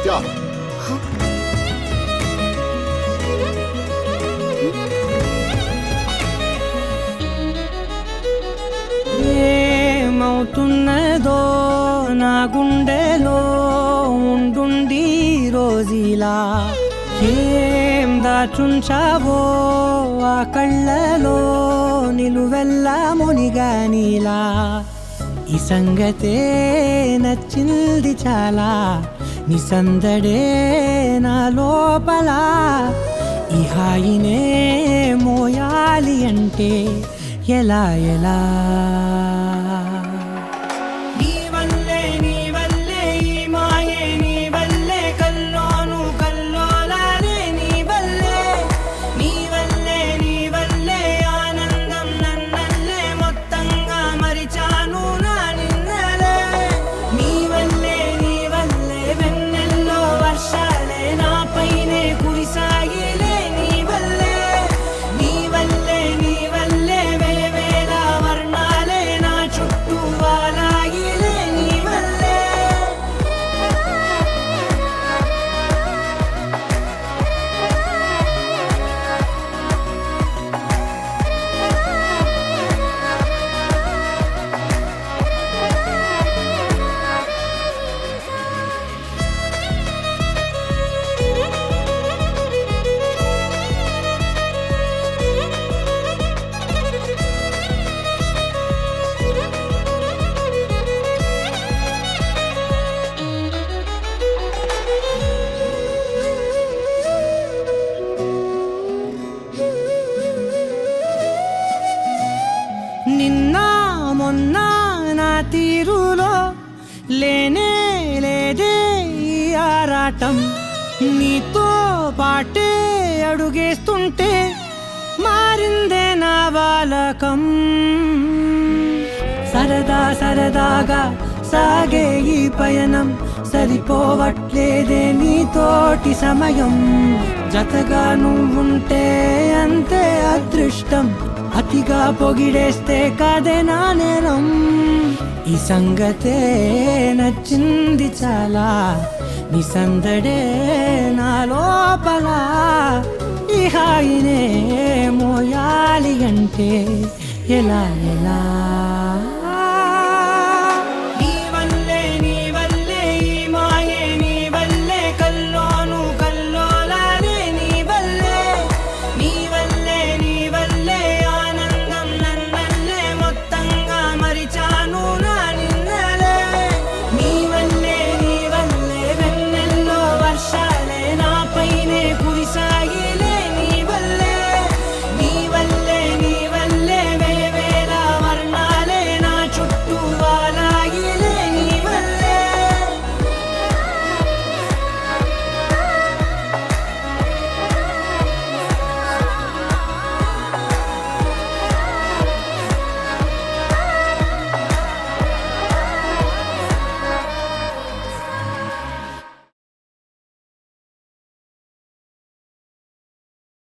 సత్య ఏమవుతున్నదో నా గుండెలో ఉండుండి రోజీలా ఏం దాచుంచావో ఆ కళ్ళలో నిలువెల్లా మునిగానిలా ఈ సంగతే నచ్చింది చాలా నీ సందడే నా లోపల ఈ హాయినే మోయాలి అంటే ఎలా ఎలా నీ వల్లే ఈ మాయే నీ వల్లే కల్లోను కల్లోలాలే నీ వల్లే ఆనందం నన్నల్లే మొత్తంగా మరిచాను నా నిన్నలే నీ వల్లే వెన్నెల్లో వర్షాలే నాపైనే కురిసాయిలే నీ వల్లే వేవేల వర్ణాలే నా చుట్టూ వాలాయిలే నీ వల్లే నిన్న మొన్న నా తీరులో లేనే లేదే ఈ ఆరాటం నీతో పాటే అడుగేస్తుంటే మారిందే నా బాలకం సరదాగా సాగే ఈ పయనం సరిపోవట్లేదే నీతోటి సమయం జతగా నువ్వుంటే అంతే అదృష్టం అతిగా పొగిడేస్తే కాదే నా నేరం ఈ సంగతే నచ్చింది చాలా నీ సందడే నా లోపల ఈ హాయినే మోయాలి అంటే ఎలా ఎలా